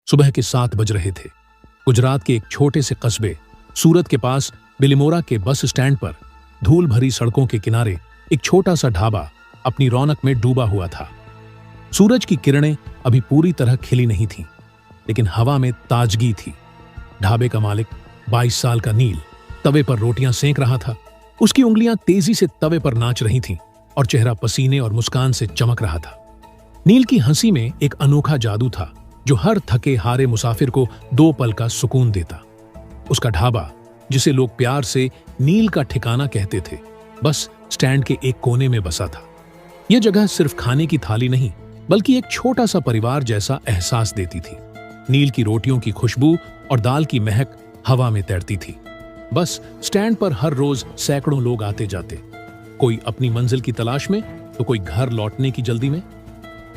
सुबह के 7 बज रहे थे। गुजरात के एक छोटे से कस्बे सूरत के पास बिलिमोरा के बस स्टैंड पर धूल भरी सड़कों के किनारे एक छोटा सा ढाबा अपनी रौनक में डूबा हुआ था। सूरज की किरणें अभी पूरी तरह खिली नहीं थीं, लेकिन हवा में ताजगी थी। ढाबे का मालिक 22 साल का नील तवे पर रोटियां सेंक रहा था। उसकी उंगलियां तेजी से तवे पर नाच रही थीं और चेहरा पसीने और मुस्कान से चमक रहा था। नील की हंसी में एक अनोखा जादू था जो हर थके हारे मुसाफिर को 2 पल का सुकून देता। उसका ढाबा, जिसे लोग प्यार से नील का ठिकाना कहते थे, बस स्टैंड के एक कोने में बसा था। यह जगह सिर्फ खाने की थाली नहीं, बल्कि एक छोटा सा परिवार जैसा एहसास देती थी। नील की रोटियों की खुशबू और दाल की महक हवा में तैरती थी। बस स्टैंड पर हर रोज सैकड़ों लोग आते जाते, कोई अपनी मंजिल की तलाश में तो कोई घर लौटने की जल्दी में।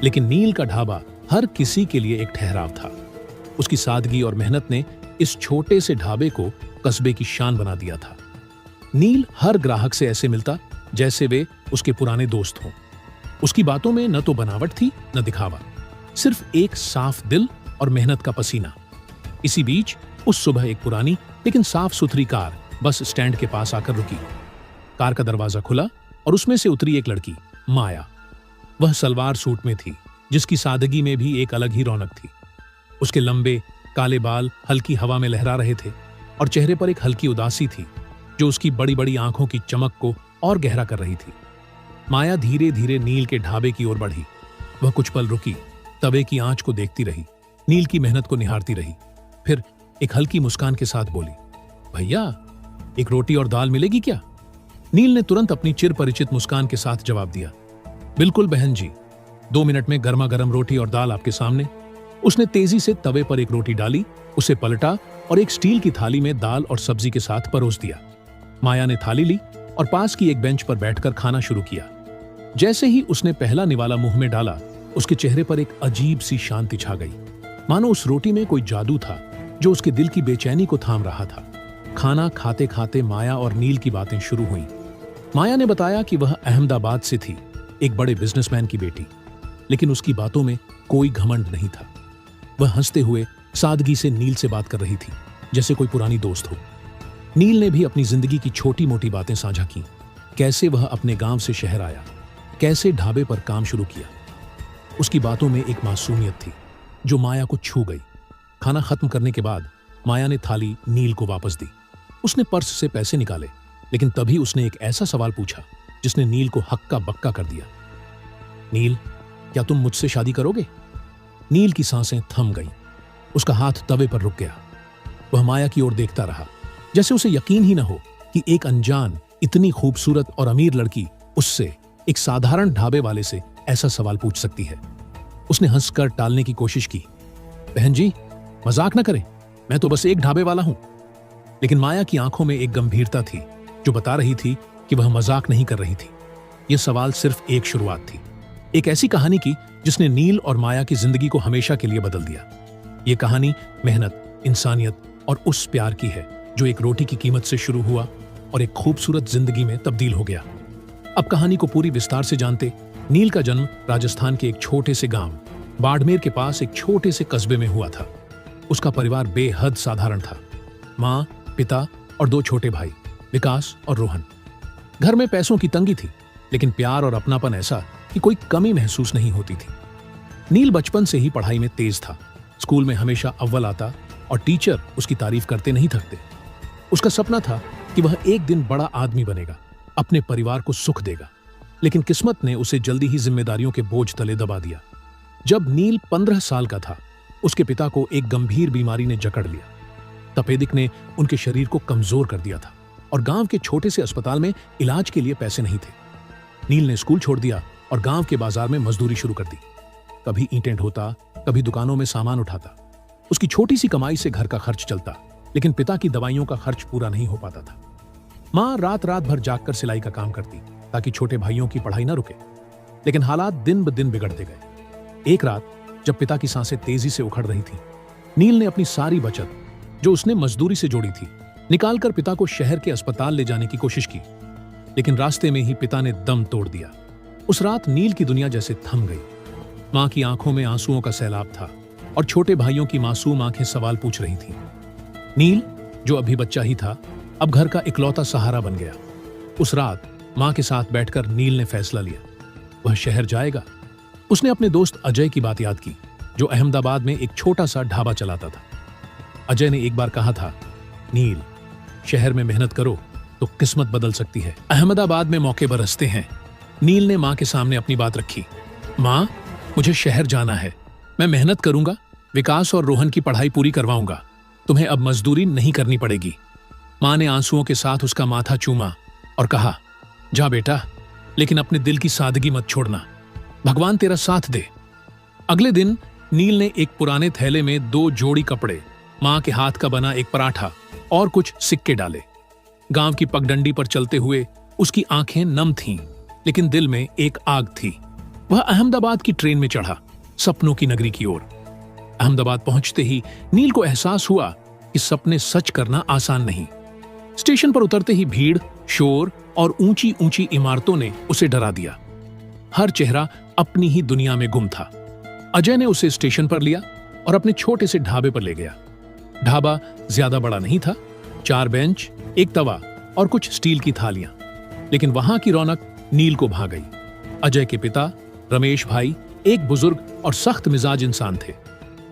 लेकिन नील का ढाबा हर किसी के लिए एक ठहराव था। उसकी सादगी और मेहनत ने इस छोटे से ढाबे को कस्बे की शान बना दिया था। नील हर ग्राहक से ऐसे मिलता जैसे वे उसके पुराने दोस्त हों। उसकी बातों में न तो बनावट थी न दिखावा, सिर्फ एक साफ दिल और मेहनत का पसीना। इसी बीच उस सुबह एक पुरानी लेकिन साफ सुथरी कार बस स्टैंड के पास आकर रुकी। कार का दरवाजा खुला और उसमें से उतरी एक लड़की, माया। वह सलवार सूट में थी, जिसकी सादगी में भी एक अलग ही रौनक थी। उसके लंबे काले बाल हल्की हवा में लहरा रहे थे और चेहरे पर एक हल्की उदासी थी जो उसकी बड़ी बड़ी आंखों की चमक को और गहरा कर रही थी। माया धीरे धीरे नील के ढाबे की ओर बढ़ी। वह कुछ पल रुकी, तवे की आंच को देखती रही, नील की मेहनत को निहारती रही। फिर एक हल्की मुस्कान के साथ बोली, भैया, एक रोटी और दाल मिलेगी क्या? नील ने तुरंत अपनी चिर परिचित मुस्कान के साथ जवाब दिया, बिल्कुल बहन जी, 2 मिनट में गर्मा गर्म रोटी और दाल आपके सामने। उसने तेजी से तवे पर एक रोटी डाली, उसे पलटा और एक स्टील की थाली में दाल और सब्जी के साथ परोस दिया। माया ने थाली ली और पास की एक बेंच पर बैठकर खाना शुरू किया। जैसे ही उसने पहला निवाला मुंह में डाला, उसके चेहरे पर एक अजीब सी शांति छा गई, मानो उस रोटी में कोई जादू था जो उसके दिल की बेचैनी को थाम रहा था। खाना खाते खाते माया और नील की बातें शुरू हुईं। माया ने बताया कि वह अहमदाबाद से थी, एक बड़े बिजनेसमैन की बेटी, लेकिन उसकी बातों में कोई घमंड नहीं था। वह हंसते हुए सादगी से नील से बात कर रही थी, जैसे कोई पुरानी दोस्त हो। नील ने भी अपनी जिंदगी की छोटी मोटी बातें साझा की, कैसे वह अपने गांव से शहर आया, कैसे ढाबे पर काम शुरू किया। उसकी बातों में एक मासूमियत थी जो माया को छू गई। खाना खत्म करने के बाद माया ने थाली नील को वापस दी। उसने पर्स से पैसे निकाले, लेकिन तभी उसने एक ऐसा सवाल पूछा जिसने नील को हक्का बक्का कर दिया। नील, क्या तुम मुझसे शादी करोगे? नील की सांसें थम गईं। उसका हाथ तवे पर रुक गया। वह माया की ओर देखता रहा, जैसे उसे यकीन ही न हो कि एक अनजान, इतनी खूबसूरत और अमीर लड़की उससे, एक साधारण ढाबे वाले से, ऐसा सवाल पूछ सकती है। उसने हंसकर टालने की कोशिश की, बहन जी, मजाक न करें, मैं तो बस एक ढाबे वाला हूं। लेकिन माया की आंखों में एक गंभीरता थी जो बता रही थी कि वह मजाक नहीं कर रही थी। यह सवाल सिर्फ एक शुरुआत थी, एक ऐसी कहानी की जिसने नील और माया की जिंदगी को हमेशा के लिए बदल दिया। यह कहानी मेहनत, इंसानियत और उस प्यार की है जो एक रोटी की कीमत से शुरू हुआ और एक खूबसूरत जिंदगी में तब्दील हो गया। अब कहानी को पूरी विस्तार से जानते। नील का जन्म राजस्थान के एक छोटे से गांव बाड़मेर के पास एक छोटे से कस्बे में हुआ था। उसका परिवार बेहद साधारण था, माँ, पिता और 2 छोटे भाई, विकास और रोहन। घर में पैसों की तंगी थी, लेकिन प्यार और अपनापन ऐसा कि कोई कमी महसूस नहीं होती थी। नील बचपन से ही पढ़ाई में तेज था। स्कूल में हमेशा अव्वल आता और टीचर उसकी तारीफ करते नहीं थकते। उसका सपना था कि वह एक दिन बड़ा आदमी बनेगा, अपने परिवार को सुख देगा। लेकिन किस्मत ने उसे जल्दी ही जिम्मेदारियों के बोझ तले दबा दिया। जब नील 15 साल का था, उसके पिता को एक गंभीर बीमारी ने जकड़ लिया। तपेदिक ने उनके शरीर को कमजोर कर दिया था और गांव के छोटे से अस्पताल में इलाज के लिए पैसे नहीं थे। नील ने स्कूल छोड़ दिया और गांव के बाजार में मजदूरी शुरू कर दी। कभी ईंटें ढोता, कभी दुकानों में सामान उठाता। उसकी छोटी सी कमाई से घर का खर्च चलता, लेकिन पिता की दवाइयों का खर्च पूरा नहीं हो पाता था। माँ रात रात भर जागकर सिलाई का काम करती ताकि छोटे भाइयों की पढ़ाई न रुके, लेकिन हालात दिन ब दिन बिगड़ते गए। एक रात जब पिता की सांसें तेजी से उखड़ रही थीं, नील ने अपनी सारी बचत, जो उसने मजदूरी से जोड़ी थी, निकालकर पिता को शहर के अस्पताल ले जाने की कोशिश की। लेकिन रास्ते में ही पिता ने दम तोड़ दिया। उस रात नील की दुनिया जैसे थम गई। मां की आंखों में आंसुओं का सैलाब था और छोटे भाइयों की मासूम आंखें सवाल पूछ रही थीं। नील, जो अभी बच्चा ही था, अब घर का इकलौता सहारा बन गया। उस रात मां के साथ बैठकर नील ने फैसला लिया, वह शहर जाएगा। उसने अपने दोस्त अजय की बात याद की, जो अहमदाबाद में एक छोटा सा ढाबा चलाता था। अजय ने एक बार कहा था, नील, शहर में मेहनत करो तो किस्मत बदल सकती है, अहमदाबाद में मौके बरसते हैं। नील ने मां के सामने अपनी बात रखी। मां, मुझे शहर जाना है, मैं मेहनत करूंगा, विकास और रोहन की पढ़ाई पूरी करवाऊंगा, तुम्हें अब मजदूरी नहीं करनी पड़ेगी। मां ने आंसुओं के साथ उसका माथा चूमा और कहा, जा बेटा, लेकिन अपने दिल की सादगी मत छोड़ना, भगवान तेरा साथ दे। अगले दिन नील ने एक पुराने थैले में 2 जोड़ी कपड़े, मां के हाथ का बना एक पराठा और कुछ सिक्के डाले। गांव की पगडंडी पर चलते हुए उसकी आंखें नम थीं, लेकिन दिल में एक आग थी। वह अहमदाबाद की ट्रेन में चढ़ा, सपनों की नगरी की ओर। अहमदाबाद पहुंचते ही नील को एहसास हुआ कि सपने सच करना आसान नहीं। स्टेशन पर उतरते ही भीड़, शोर और ऊंची ऊंची इमारतों ने उसे डरा दिया। हर चेहरा अपनी ही दुनिया में गुम था। अजय ने उसे स्टेशन पर लिया और अपने छोटे से ढाबे पर ले गया। ढाबा ज्यादा बड़ा नहीं था, 4 बेंच, एक तवा और कुछ स्टील की थालियां, लेकिन वहां की रौनक नील को भा गई। अजय के पिता रमेश भाई एक बुजुर्ग और सख्त मिजाज इंसान थे।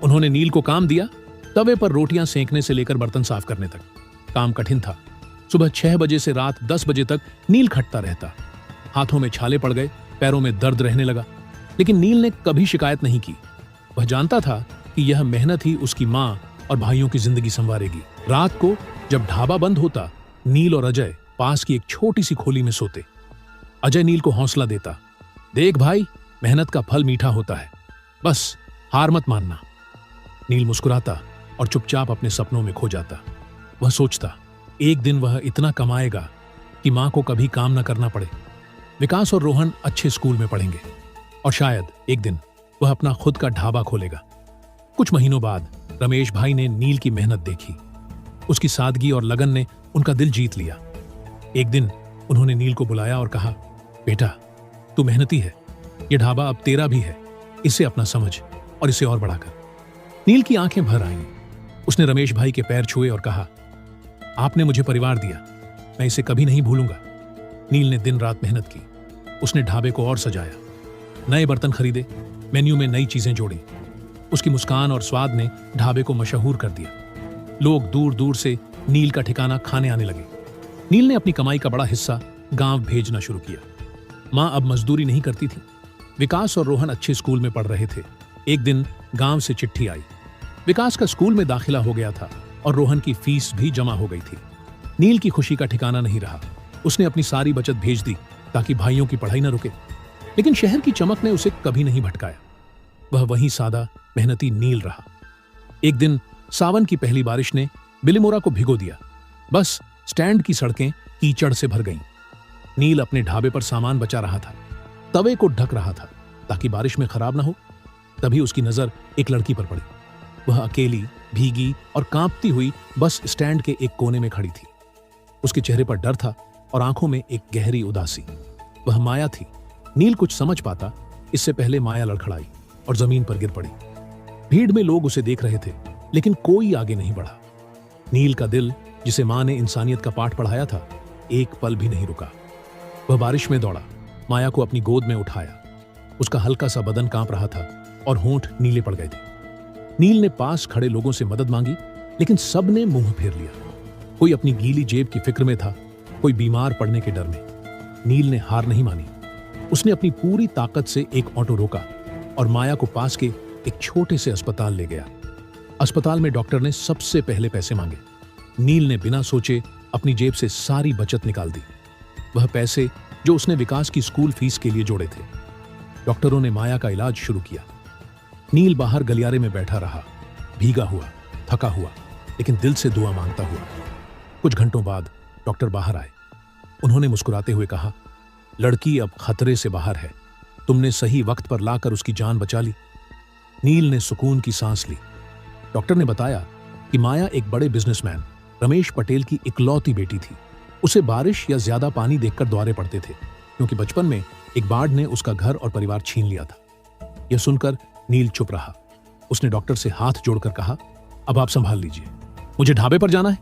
उन्होंने नील को काम दिया, तवे पर रोटियां सेंकने से लेकर बर्तन साफ करने तक। काम कठिन था। सुबह 6 बजे से रात 10 बजे तक नील खटता रहता। हाथों में छाले पड़ गए, पैरों में दर्द रहने लगा, लेकिन नील ने कभी शिकायत नहीं की। वह जानता था कि यह मेहनत ही उसकी मां और भाइयों की जिंदगी संवारेगी। रात को जब ढाबा बंद होता, नील और अजय पास की एक छोटी सी खोली में सोते। अजय नील को हौसला देता, देख भाई, मेहनत का फल मीठा होता है, बस हार मत मानना। नील मुस्कुराता और चुपचाप अपने सपनों में खो जाता। वह सोचता, एक दिन वह इतना कमाएगा कि मां को कभी काम न करना पड़े। विकास और रोहन अच्छे स्कूल में पढ़ेंगे और शायद एक दिन वह अपना खुद का ढाबा खोलेगा। कुछ महीनों बाद रमेश भाई ने नील की मेहनत देखी। उसकी सादगी और लगन ने उनका दिल जीत लिया। एक दिन उन्होंने नील को बुलाया और कहा, बेटा, तू मेहनती है, यह ढाबा अब तेरा भी है, इसे अपना समझ और इसे और बढ़ाकर। नील की आंखें भर आईं। उसने रमेश भाई के पैर छुए और कहा, आपने मुझे परिवार दिया, मैं इसे कभी नहीं भूलूंगा। नील ने दिन रात मेहनत की। उसने ढाबे को और सजाया, नए बर्तन खरीदे, मेन्यू में नई चीजें जोड़ी। उसकी मुस्कान और स्वाद ने ढाबे को मशहूर कर दिया। लोग दूर दूर से नील का ठिकाना खाने आने लगे। नील ने अपनी कमाई का बड़ा हिस्सा गांव भेजना शुरू किया। मां अब मजदूरी नहीं करती थी। विकास और रोहन अच्छे स्कूल में पढ़ रहे थे। एक दिन गांव से चिट्ठी आई। विकास का स्कूल में दाखिला हो गया था और रोहन की फीस भी जमा हो गई थी। नील की खुशी का ठिकाना नहीं रहा। उसने अपनी सारी बचत भेज दी ताकि भाइयों की पढ़ाई न रुके, लेकिन शहर की चमक ने उसे कभी नहीं भटकाया। वह वहीं सादा मेहनती नील रहा। एक दिन सावन की पहली बारिश ने बिलिमोरा को भिगो दिया। बस स्टैंड की सड़कें कीचड़ से भर गईं। नील अपने ढाबे पर सामान बचा रहा था, तवे को ढक रहा था ताकि बारिश में खराब ना हो। तभी उसकी नजर एक लड़की पर पड़ी। वह अकेली, भीगी और कांपती हुई बस स्टैंड के एक कोने में खड़ी थी। उसके चेहरे पर डर था और आंखों में एक गहरी उदासी। वह माया थी। नील कुछ समझ पाता इससे पहले माया लड़खड़ाई और जमीन पर गिर पड़ी। भीड़ में लोग उसे देख रहे थे, लेकिन कोई आगे नहीं बढ़ा। नील का दिल, जिसे मां ने इंसानियत का पाठ पढ़ाया था, एक पल भी नहीं रुका। वह बारिश में दौड़ा, माया को अपनी गोद में उठाया। उसका हल्का सा बदन कांप रहा था और होंठ नीले पड़ गए थे। नील ने पास खड़े लोगों से मदद मांगी, लेकिन सब ने मुंह फेर लिया। कोई अपनी गीली जेब की फिक्र में था, कोई बीमार पड़ने के डर में। नील ने हार नहीं मानी। उसने अपनी पूरी ताकत से एक ऑटो रोका और माया को पास के एक छोटे से अस्पताल ले गया। अस्पताल में डॉक्टर ने सबसे पहले पैसे मांगे। नील ने बिना सोचे अपनी जेब से सारी बचत निकाल दी, वह पैसे जो उसने विकास की स्कूल फीस के लिए जोड़े थे। डॉक्टरों ने माया का इलाज शुरू किया। नील बाहर गलियारे में बैठा रहा, भीगा हुआ, थका हुआ, लेकिन दिल से दुआ मांगता हुआ। कुछ घंटों बाद डॉक्टर बाहर आए। उन्होंने मुस्कुराते हुए कहा, लड़की अब खतरे से बाहर है, तुमने सही वक्त पर लाकर उसकी जान बचा ली। नील ने सुकून की सांस ली। डॉक्टर ने बताया कि माया एक बड़े बिजनेसमैन रमेश पटेल की इकलौती बेटी थी। उसे बारिश या ज्यादा पानी देखकर दौरे पड़ते थे, क्योंकि बचपन में एक बाढ़ ने उसका घर और परिवार छीन लिया था। यह सुनकर नील चुप रहा। उसने डॉक्टर से हाथ जोड़कर कहा, अब आप संभाल लीजिए, मुझे ढाबे पर जाना है।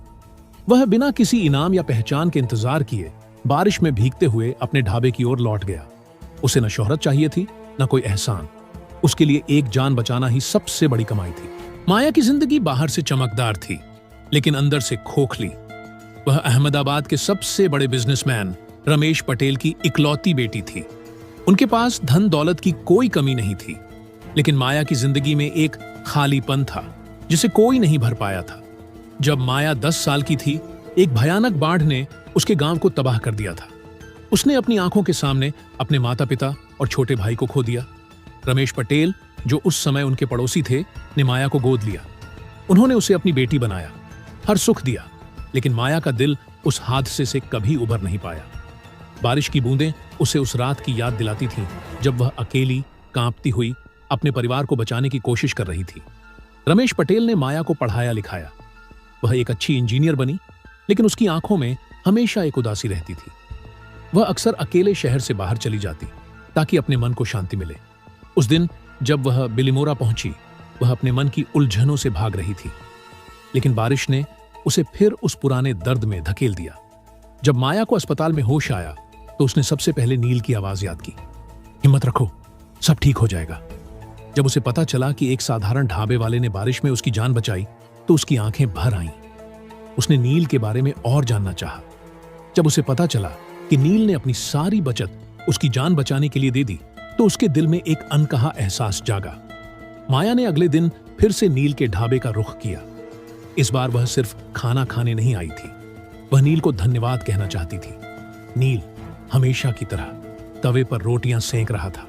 वह बिना किसी इनाम या पहचान के इंतजार किए बारिश में भीगते हुए अपने ढाबे की ओर लौट गया। उसे न शोहरत चाहिए थी, न कोई एहसान। उसके लिए एक जान बचाना ही सबसे बड़ी कमाई थी। माया की जिंदगी बाहर से चमकदार थी, लेकिन अंदर से खोखली। वह अहमदाबाद के सबसे बड़े बिजनेसमैन रमेश पटेल की इकलौती बेटी थी। उनके पास धन दौलत की कोई कमी नहीं थी, लेकिन माया की जिंदगी में एक खालीपन था जिसे कोई नहीं भर पाया था। जब माया 10 साल की थी, एक भयानक बाढ़ ने उसके गांव को तबाह कर दिया था। उसने अपनी आंखों के सामने अपने माता पिता और छोटे भाई को खो दिया। रमेश पटेल, जो उस समय उनके पड़ोसी थे, ने माया को गोद लिया। उन्होंने उसे अपनी बेटी बनाया, हर सुख दिया, लेकिन माया का दिल उस हादसे से कभी उबर नहीं पाया। बारिश की बूंदें उसे उस रात की याद दिलाती थीं जब वह अकेली, कांपती हुई अपने परिवार को बचाने की कोशिश कर रही थी। रमेश पटेल ने माया को पढ़ाया लिखाया। वह एक अच्छी इंजीनियर बनी, लेकिन उसकी आंखों में हमेशा एक उदासी रहती थी। वह अक्सर अकेले शहर से बाहर चली जाती ताकि अपने मन को शांति मिले। उस दिन जब वह बिलिमोरा पहुंची, वह अपने मन की उलझनों से भाग रही थी, लेकिन बारिश ने उसे फिर उस पुराने दर्द में धकेल दिया। जब माया को अस्पताल में होश आया तो उसने सबसे पहले नील की आवाज याद की, हिम्मत रखो, सब ठीक हो जाएगा। जब उसे पता चला कि एक साधारण ढाबे वाले ने बारिश में उसकी जान बचाई तो उसकी आंखें भर आईं। उसने नील के बारे में और जानना चाहा। जब उसे पता चला कि नील ने अपनी सारी बचत उसकी जान बचाने के लिए दे दी तो उसके दिल में एक अनकहा एहसास जागा। माया ने अगले दिन फिर से नील के ढाबे का रुख किया। इस बार वह सिर्फ खाना खाने नहीं आई थी, वह नील को धन्यवाद कहना चाहती थी। नील हमेशा की तरह तवे पर रोटियां सेंक रहा था।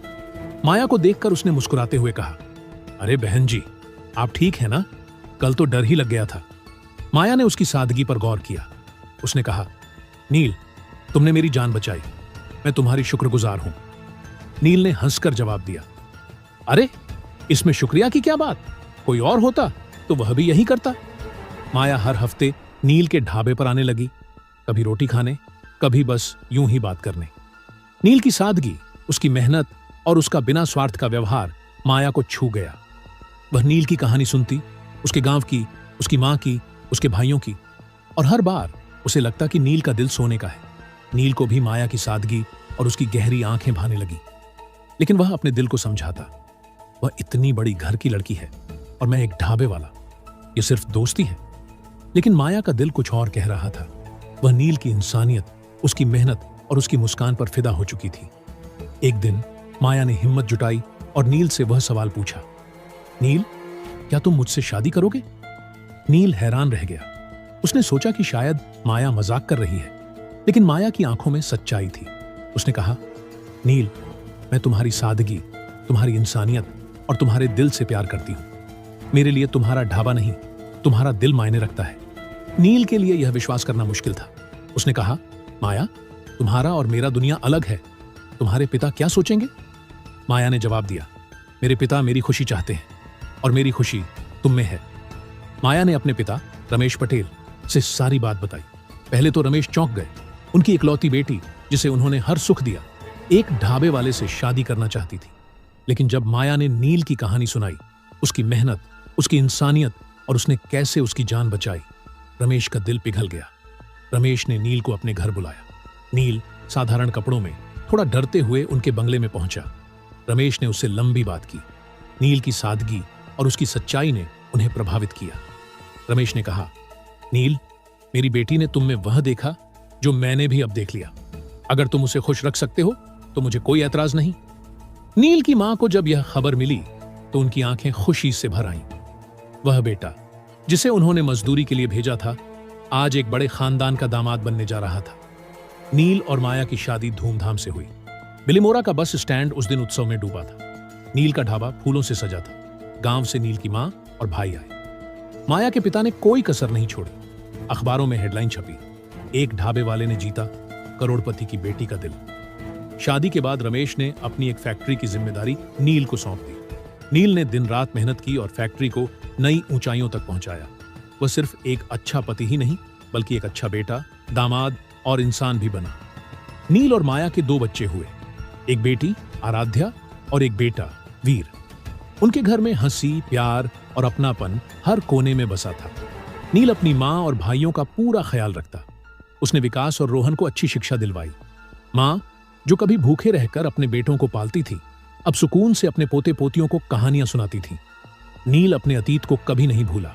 माया को देखकर उसने मुस्कुराते हुए कहा, अरे बहन जी, आप ठीक है ना? कल तो डर ही लग गया था। माया ने उसकी सादगी पर गौर किया। उसने कहा, नील, तुमने मेरी जान बचाई, मैं तुम्हारी शुक्रगुजार हूं। नील ने हंसकर जवाब दिया, अरे इसमें शुक्रिया की क्या बात, कोई और होता तो वह भी यही करता। माया हर हफ्ते नील के ढाबे पर आने लगी, कभी रोटी खाने, कभी बस यूं ही बात करने। नील की सादगी, उसकी मेहनत और उसका बिना स्वार्थ का व्यवहार माया को छू गया। वह नील की कहानी सुनती, उसके गांव की, उसकी मां की, उसके भाइयों की, और हर बार उसे लगता कि नील का दिल सोने का है। नील को भी माया की सादगी और उसकी गहरी आंखें भाने लगी, लेकिन वह अपने दिल को समझाता, वह इतनी बड़ी घर की लड़की है और मैं एक ढाबे वाला, ये सिर्फ दोस्ती है। लेकिन माया का दिल कुछ और कह रहा था। वह नील की इंसानियत, उसकी मेहनत और उसकी मुस्कान पर फिदा हो चुकी थी। एक दिन माया ने हिम्मत जुटाई और नील से वह सवाल पूछा, नील, क्या तुम मुझसे शादी करोगे? नील हैरान रह गया। उसने सोचा कि शायद माया मजाक कर रही है, लेकिन माया की आंखों में सच्चाई थी। उसने कहा, नील, मैं तुम्हारी सादगी, तुम्हारी इंसानियत और तुम्हारे दिल से प्यार करती हूं। मेरे लिए तुम्हारा ढाबा नहीं, तुम्हारा दिल मायने रखता है। नील के लिए यह विश्वास करना मुश्किल था। उसने कहा, माया, तुम्हारा और मेरा दुनिया अलग है, तुम्हारे पिता क्या सोचेंगे? माया ने जवाब दिया, मेरे पिता मेरी खुशी चाहते हैं और मेरी खुशी तुम में है। माया ने अपने पिता रमेश पटेल से सारी बात बताई। पहले तो रमेश चौंक गए। उनकी इकलौती बेटी, जिसे उन्होंने हर सुख दिया, एक ढाबे वाले से शादी करना चाहती थी। लेकिन जब माया ने नील की कहानी सुनाई, उसकी मेहनत, उसकी इंसानियत और उसने कैसे उसकी जान बचाई, रमेश का दिल पिघल गया। रमेश ने नील को अपने घर बुलाया। नील साधारण कपड़ों में थोड़ा डरते हुए उनके बंगले में पहुंचा। रमेश ने उससे लंबी बात की। नील की सादगी और उसकी सच्चाई ने उन्हें प्रभावित किया। रमेश ने कहा, नील, मेरी बेटी ने तुम में वह देखा जो मैंने भी अब देख लिया। अगर तुम उसे खुश रख सकते हो तो मुझे कोई ऐतराज नहीं। नील की मां को जब यह खबर मिली तो उनकी आंखें खुशी से भर आईं। वह बेटा, जिसे उन्होंने मजदूरी के लिए भेजा था, आज एक बड़े खानदान का दामाद बनने जा रहा था। नील और माया की शादी धूमधाम से हुई। बिलिमोरा का बस स्टैंड उस दिन उत्सव में डूबा था। नील का ढाबा फूलों से सजा था। गांव से नील की मां और भाई आए। माया के पिता ने कोई कसर नहीं छोड़ी। अखबारों में हेडलाइन छपी, एक ढाबे वाले ने जीता करोड़पति की बेटी का दिल। शादी के बाद रमेश ने अपनी एक फैक्ट्री की जिम्मेदारी नील को सौंप दी। नील ने दिन रात मेहनत की और फैक्ट्री को नई ऊंचाइयों तक पहुंचाया। वह सिर्फ एक अच्छा पति ही नहीं, बल्कि एक अच्छा बेटा, दामाद और इंसान भी बना। नील और माया के 2 बच्चे हुए, एक बेटी आराध्या और एक बेटा वीर। उनके घर में हंसी, प्यार और अपनापन हर कोने में बसा था। नील अपनी माँ और भाइयों का पूरा ख्याल रखता। उसने विकास और रोहन को अच्छी शिक्षा दिलवाई। माँ, जो कभी भूखे रहकर अपने बेटों को पालती थी, अब सुकून से अपने पोते पोतियों को कहानियां सुनाती थी। नील अपने अतीत को कभी नहीं भूला।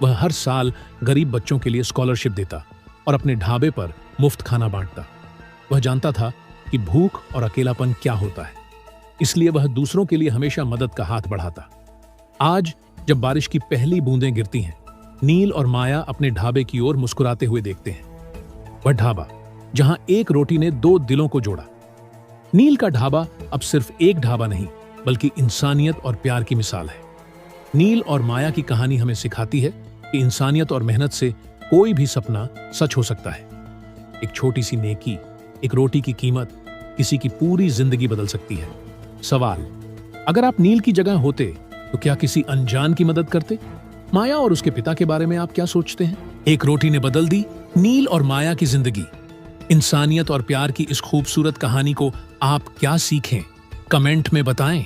वह हर साल गरीब बच्चों के लिए स्कॉलरशिप देता और अपने ढाबे पर मुफ्त खाना बांटता। वह जानता था कि भूख और अकेलापन क्या होता है, इसलिए वह दूसरों के लिए हमेशा मदद का हाथ बढ़ाता। आज जब बारिश की पहली बूंदें गिरती हैं, नील और माया अपने ढाबे की ओर मुस्कुराते हुए देखते हैं। वह ढाबा जहां एक रोटी ने दो दिलों को जोड़ा। नील का ढाबा अब सिर्फ एक ढाबा नहीं, बल्कि इंसानियत और प्यार की मिसाल है। नील और माया की कहानी हमें सिखाती है कि इंसानियत और मेहनत से कोई भी सपना सच हो सकता है। एक छोटी सी नेकी, एक रोटी की कीमत किसी की पूरी जिंदगी बदल सकती है। सवाल, अगर आप नील की जगह होते तो क्या किसी अनजान की मदद करते? माया और उसके पिता के बारे में आप क्या सोचते हैं? एक रोटी ने बदल दी नील और माया की जिंदगी। इंसानियत और प्यार की इस खूबसूरत कहानी को आप क्या सीखें? कमेंट में बताएं।